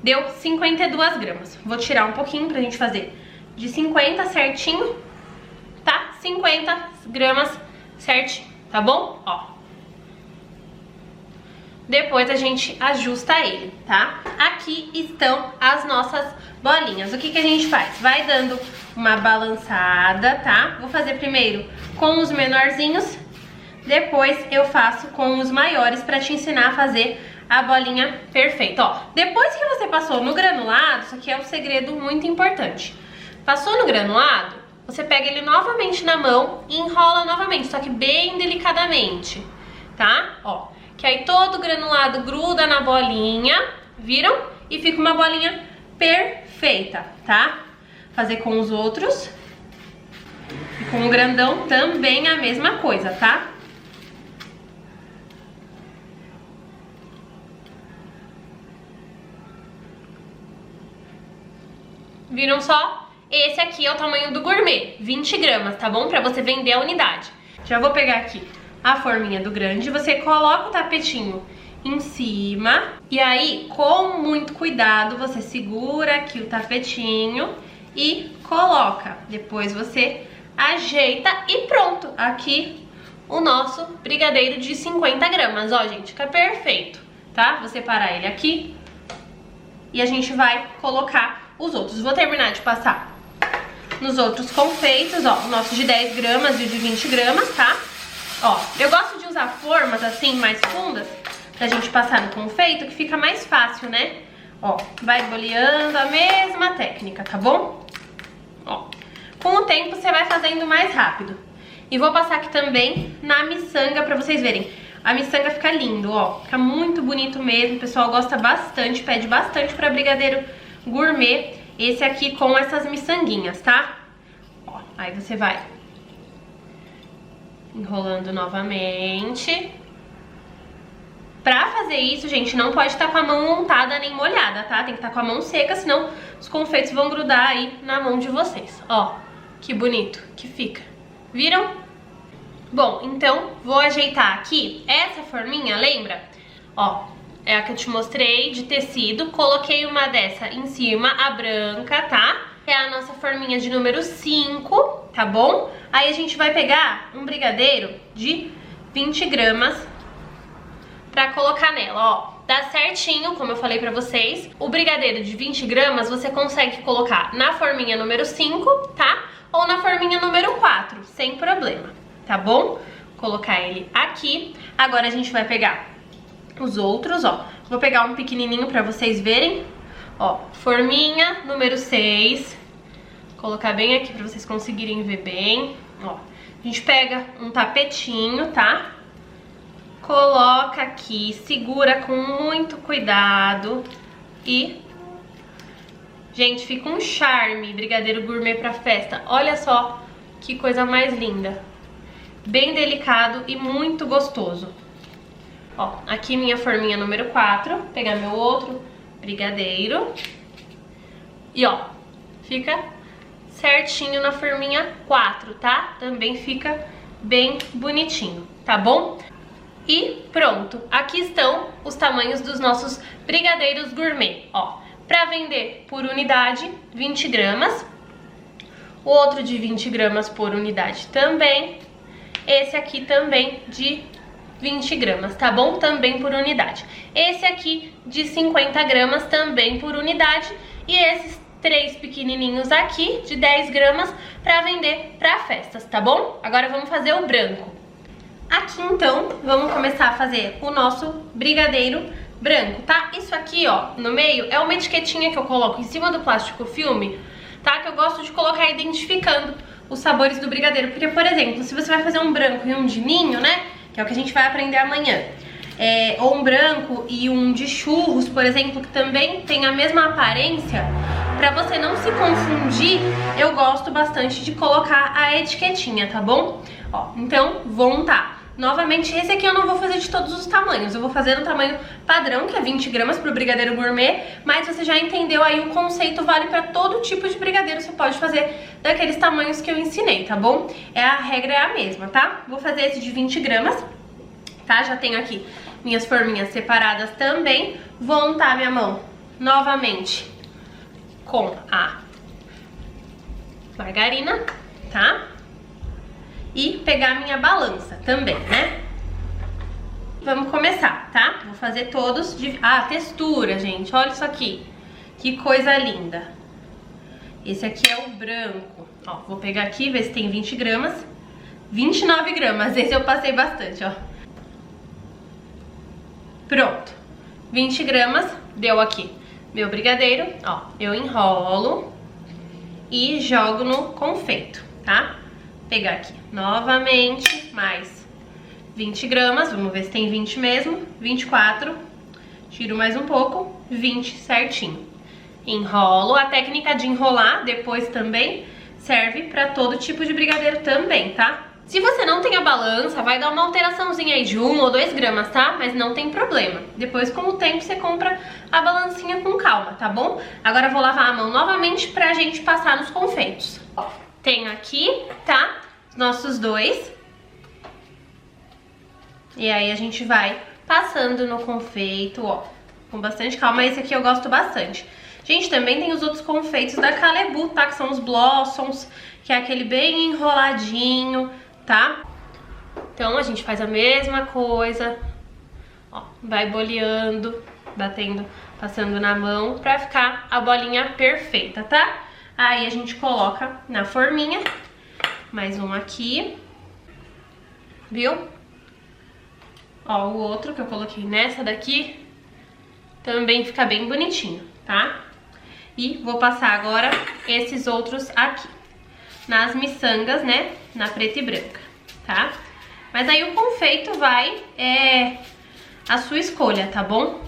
Deu 52 gramas. Vou tirar um pouquinho pra gente fazer de 50 certinho, tá? 50 gramas certinho, tá bom? Ó. Depois a gente ajusta ele, tá? Aqui estão as nossas bolinhas. O que que a gente faz? Vai dando uma balançada, tá? Vou fazer primeiro com os menorzinhos, depois eu faço com os maiores pra te ensinar a fazer a bolinha perfeita, ó. Depois que você passou no granulado, isso aqui é um segredo muito importante. Passou no granulado, você pega ele novamente na mão e enrola novamente, só que bem delicadamente, tá? Ó, que aí todo o granulado gruda na bolinha, viram? E fica uma bolinha perfeita, tá? Fazer com os outros. E com o grandão também a mesma coisa, tá? Viram só? Esse aqui é o tamanho do gourmet, 20 gramas, tá bom? Pra você vender a unidade. Já vou pegar aqui a forminha do grande, você coloca o tapetinho em cima e aí, com muito cuidado, você segura aqui o tapetinho e coloca. Depois você ajeita e pronto. Aqui o nosso brigadeiro de 50 gramas, ó, gente, fica perfeito, tá? Vou separar ele aqui e a gente vai colocar os outros. Vou terminar de passar nos outros confeitos, ó, o nosso de 10 gramas e o de 20 gramas, tá? Ó, eu gosto de usar formas assim mais fundas pra gente passar no confeito, que fica mais fácil, né? Ó, vai boleando a mesma técnica, tá bom? Ó, com o tempo você vai fazendo mais rápido. E vou passar aqui também na miçanga pra vocês verem. a miçanga fica lindo, ó. Fica muito bonito mesmo, o pessoal gosta bastante, pede bastante pra brigadeiro gourmet. Esse aqui com essas miçanguinhas, tá? Ó, aí você vai enrolando novamente. Pra fazer isso, gente, não pode estar com a mão untada nem molhada, tá? Tem que estar com a mão seca, senão os confeitos vão grudar aí na mão de vocês. Ó, que bonito que fica. Viram? Bom, então vou ajeitar aqui. Essa forminha, lembra? Ó, é a que eu te mostrei de tecido. Coloquei uma dessa em cima, a branca, tá? É a nossa forminha de número 5, tá bom? Aí a gente vai pegar um brigadeiro de 20 gramas pra colocar nela, ó. Dá certinho, como eu falei pra vocês. O brigadeiro de 20 gramas você consegue colocar na forminha número 5, tá? Ou na forminha número 4, sem problema, tá bom? Colocar ele aqui. Agora a gente vai pegar os outros, ó. Vou pegar um pequenininho pra vocês verem. Ó, forminha número 6. Colocar bem aqui pra vocês conseguirem ver bem. Ó, a gente pega um tapetinho, tá? Coloca aqui, segura com muito cuidado e... Gente, fica um charme brigadeiro gourmet pra festa. Olha só que coisa mais linda. Bem delicado e muito gostoso. Ó, aqui minha forminha número 4. Pegar meu outro brigadeiro. E ó, fica certinho na forminha 4, tá? Também fica bem bonitinho, tá bom? E pronto, aqui estão os tamanhos dos nossos brigadeiros gourmet, ó. Pra vender por unidade, 20 gramas. O outro de 20 gramas por unidade também. Esse aqui também de 20 gramas, tá bom? Também por unidade. Esse aqui de 50 gramas também por unidade. E esses 3 pequenininhos aqui de 10 gramas pra vender pra festas, tá bom? Agora vamos fazer o branco. Aqui então, vamos começar a fazer o nosso brigadeiro branco, tá? Isso aqui, ó, no meio é uma etiquetinha que eu coloco em cima do plástico filme, tá? Que eu gosto de colocar identificando os sabores do brigadeiro. Porque, por exemplo, se você vai fazer um branco e um de ninho, né? Que é o que a gente vai aprender amanhã. Ou um branco e um de churros, por exemplo, que também tem a mesma aparência. Pra você não se confundir, eu gosto bastante de colocar a etiquetinha, tá bom? Ó, então, vou untar. Novamente, esse aqui eu não vou fazer de todos os tamanhos. Eu vou fazer no tamanho padrão, que é 20 gramas pro brigadeiro gourmet. Mas você já entendeu aí o conceito, vale pra todo tipo de brigadeiro. Você pode fazer daqueles tamanhos que eu ensinei, tá bom? A regra é a mesma, tá? Vou fazer esse de 20 gramas, tá? Já tenho aqui minhas forminhas separadas também. Vou untar minha mão novamente com a margarina, tá? E pegar minha balança também, né? Vamos começar, tá? Vou fazer todos de... Ah, textura, gente, olha isso aqui. Que coisa linda. Esse aqui é o branco. Ó, vou pegar aqui, ver se tem 20 gramas. 29 gramas, esse eu passei bastante, ó. Pronto. 20 gramas, deu aqui meu brigadeiro, ó. Eu enrolo e jogo no confeito, tá? Pegar aqui novamente, mais 20 gramas, vamos ver se tem 20 mesmo, 24, tiro mais um pouco, 20 certinho. Enrolo, a técnica de enrolar depois também serve pra todo tipo de brigadeiro também, tá? Se você não tem a balança, vai dar uma alteraçãozinha aí de 1 ou 2 gramas, tá? Mas não tem problema. Depois, com o tempo, você compra a balancinha com calma, tá bom? Agora eu vou lavar a mão novamente pra gente passar nos confeitos. Ó, tenho aqui, tá? Nossos dois. E aí a gente vai passando no confeito, ó, com bastante calma. Esse aqui eu gosto bastante. Gente, também tem os outros confeitos da Calebu, tá? Que são os Blossoms, que é aquele bem enroladinho, tá? Então a gente faz a mesma coisa, ó, vai boleando, batendo, passando na mão pra ficar a bolinha perfeita, tá? Aí a gente coloca na forminha, mais um aqui, viu? Ó, o outro que eu coloquei nessa daqui também fica bem bonitinho, tá? E vou passar agora esses outros aqui, nas miçangas, né, na preta e branca, tá? Mas aí o confeito vai a sua escolha, tá bom?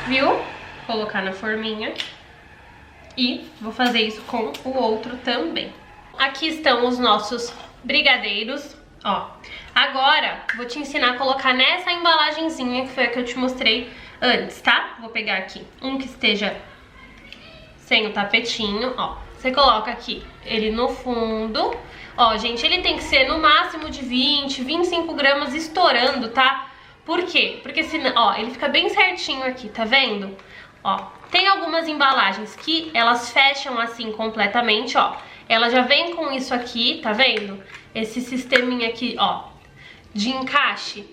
Viu? Colocar na forminha. E vou fazer isso com o outro também. Aqui estão os nossos brigadeiros, ó. Agora, vou te ensinar a colocar nessa embalagenzinha que foi a que eu te mostrei antes, tá? Vou pegar aqui um que esteja sem o tapetinho, ó. Você coloca aqui ele no fundo. Ó, gente, ele tem que ser no máximo de 20, 25 gramas estourando, tá? Por quê? Porque senão, ó, ele fica bem certinho aqui, tá vendo? Ó, tem algumas embalagens que elas fecham assim completamente, ó. Ela já vem com isso aqui, tá vendo? Esse sisteminha aqui, ó, de encaixe.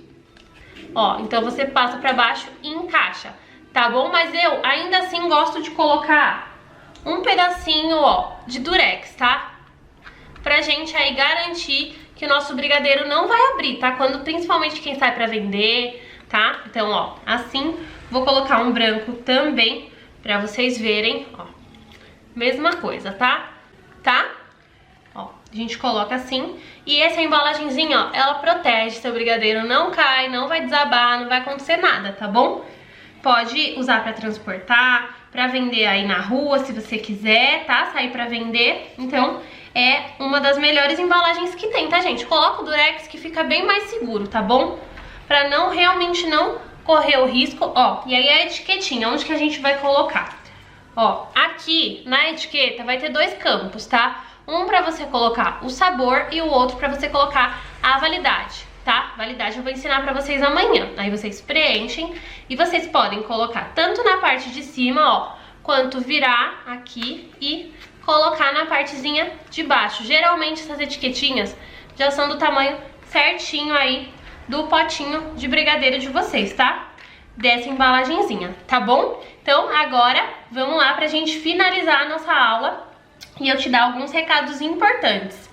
Ó, então você passa pra baixo e encaixa, tá bom? Mas eu ainda assim gosto de colocar um pedacinho, ó, de durex, tá? Pra gente aí garantir que o nosso brigadeiro não vai abrir, tá? Principalmente quem sai pra vender, tá? Então, ó, assim, vou colocar um branco também pra vocês verem, ó. Mesma coisa, tá? Tá? Ó, a gente coloca assim. E essa embalagenzinha, ó, ela protege seu brigadeiro, não cai, não vai desabar, não vai acontecer nada, tá bom? Pode usar pra transportar, pra vender aí na rua, se você quiser, tá? Sair pra vender. Então, é uma das melhores embalagens que tem, tá, gente? Coloca o durex que fica bem mais seguro, tá bom? Pra realmente não correr o risco, ó. E aí a etiquetinha, onde que a gente vai colocar? Ó, aqui na etiqueta vai ter dois campos, tá? Um pra você colocar o sabor e o outro pra você colocar a validade, tá? Validade eu vou ensinar pra vocês amanhã. Aí vocês preenchem e vocês podem colocar tanto na parte de cima, ó, quanto virar aqui e colocar na partezinha de baixo. Geralmente essas etiquetinhas já são do tamanho certinho aí do potinho de brigadeiro de vocês, tá? Dessa embalagenzinha, tá bom? Então agora vamos lá pra gente finalizar a nossa aula e eu te dar alguns recados importantes.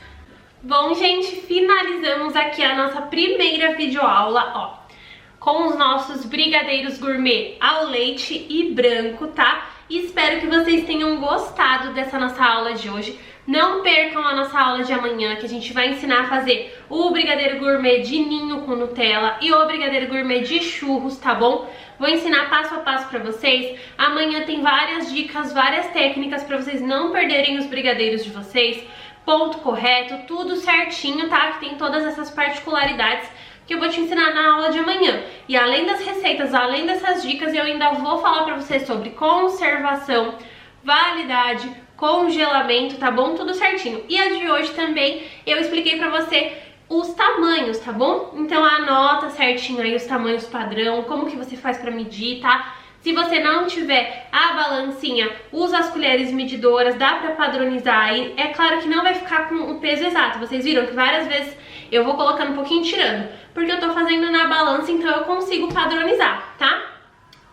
Bom, gente, finalizamos aqui a nossa primeira videoaula, ó, com os nossos brigadeiros gourmet ao leite e branco, tá? E espero que vocês tenham gostado dessa nossa aula de hoje. Não percam a nossa aula de amanhã, que a gente vai ensinar a fazer o brigadeiro gourmet de ninho com Nutella e o brigadeiro gourmet de churros, tá bom? Vou ensinar passo a passo pra vocês. Amanhã tem várias dicas, várias técnicas pra vocês não perderem os brigadeiros de vocês. Ponto correto, tudo certinho, tá? Que tem todas essas particularidades que eu vou te ensinar na aula de amanhã. E além das receitas, além dessas dicas, eu ainda vou falar pra vocês sobre conservação, validade, congelamento, tá bom? Tudo certinho. E a de hoje também eu expliquei pra você os tamanhos, tá bom? Então anota certinho aí os tamanhos padrão, como que você faz pra medir, tá? Se você não tiver a balancinha, usa as colheres medidoras, dá pra padronizar aí. É claro que não vai ficar com o peso exato, vocês viram que várias vezes eu vou colocando um pouquinho e tirando, porque eu tô fazendo na balança, então eu consigo padronizar, tá?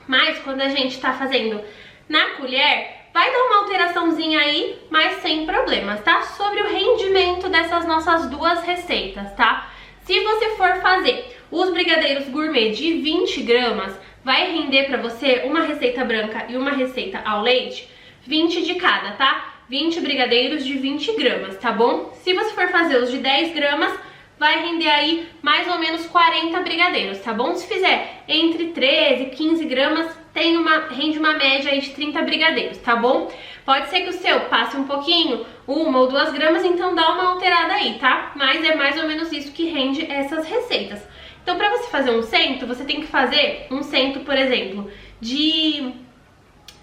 Mas quando a gente tá fazendo na colher, vai dar uma alteraçãozinha aí, mas sem problemas, tá? Sobre o rendimento dessas nossas duas receitas, tá? Se você for fazer os brigadeiros gourmet de 20 gramas, vai render pra você uma receita branca e uma receita ao leite, 20 de cada, tá? 20 brigadeiros de 20 gramas, tá bom? Se você for fazer os de 10 gramas, vai render aí mais ou menos 40 brigadeiros, tá bom? Se fizer entre 13 e 15 gramas, rende uma média aí de 30 brigadeiros, tá bom? Pode ser que o seu passe um pouquinho, 1 ou 2 gramas, então dá uma alterada aí, tá? Mas é mais ou menos isso que rende essas receitas. Então, pra você fazer um cento, você tem que fazer um cento, por exemplo, de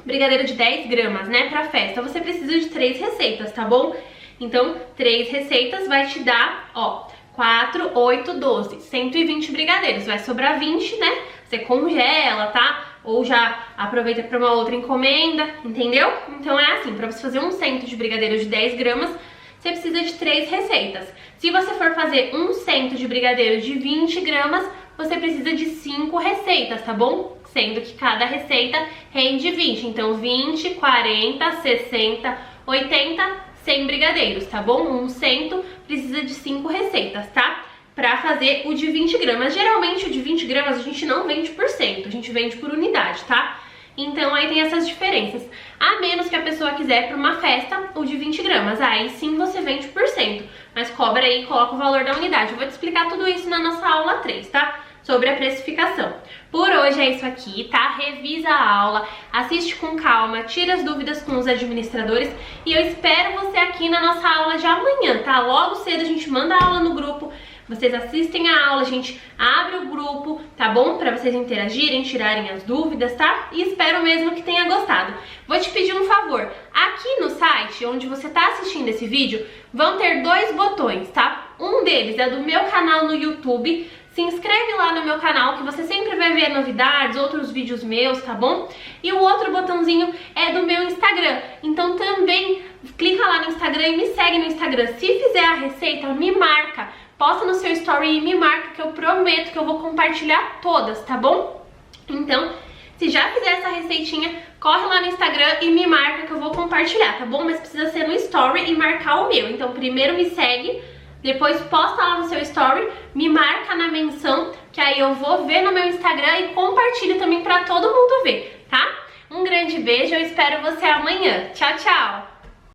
brigadeiro de 10 gramas, né, pra festa. Você precisa de 3 receitas, tá bom? Então, 3 receitas vai te dar, ó, 4, 8, 12, 120 brigadeiros. Vai sobrar 20, né? Você congela, tá? Ou já aproveita para uma outra encomenda, entendeu? Então é assim, para você fazer um cento de brigadeiro de 10 gramas, você precisa de 3 receitas. Se você for fazer um cento de brigadeiro de 20 gramas, você precisa de 5 receitas, tá bom? Sendo que cada receita rende 20. Então 20, 40, 60, 80, 100 brigadeiros, tá bom? Um cento precisa de 5 receitas, tá? Pra fazer o de 20 gramas. Geralmente o de 20 gramas a gente não vende por cento, a gente vende por unidade, tá? Então aí tem essas diferenças. A menos que a pessoa quiser para uma festa, o de 20 gramas. Aí sim você vende por cento, mas cobra aí e coloca o valor da unidade. Eu vou te explicar tudo isso na nossa aula 3, tá? Sobre a precificação. Por hoje é isso aqui, tá? Revisa a aula, assiste com calma, tira as dúvidas com os administradores e eu espero você aqui na nossa aula de amanhã, tá? Logo cedo a gente manda a aula no grupo, vocês assistem a aula, a gente abre o grupo, tá bom? Pra vocês interagirem, tirarem as dúvidas, tá? E espero mesmo que tenha gostado. Vou te pedir um favor, aqui no site onde você tá assistindo esse vídeo, vão ter 2 botões, tá? Um deles é do meu canal no YouTube. Se inscreve lá no meu canal que você sempre vai ver novidades, outros vídeos meus, tá bom? E o outro botãozinho é do meu Instagram. Então também clica lá no Instagram e me segue no Instagram. Se fizer a receita, me marca. Posta no seu story e me marca que eu prometo que eu vou compartilhar todas, tá bom? Então, se já fizer essa receitinha, corre lá no Instagram e me marca que eu vou compartilhar, tá bom? Mas precisa ser no story e marcar o meu. Então primeiro me segue, depois posta lá no seu story, me marca na menção, que aí eu vou ver no meu Instagram e compartilho também pra todo mundo ver, tá? Um grande beijo, eu espero você amanhã. Tchau, tchau!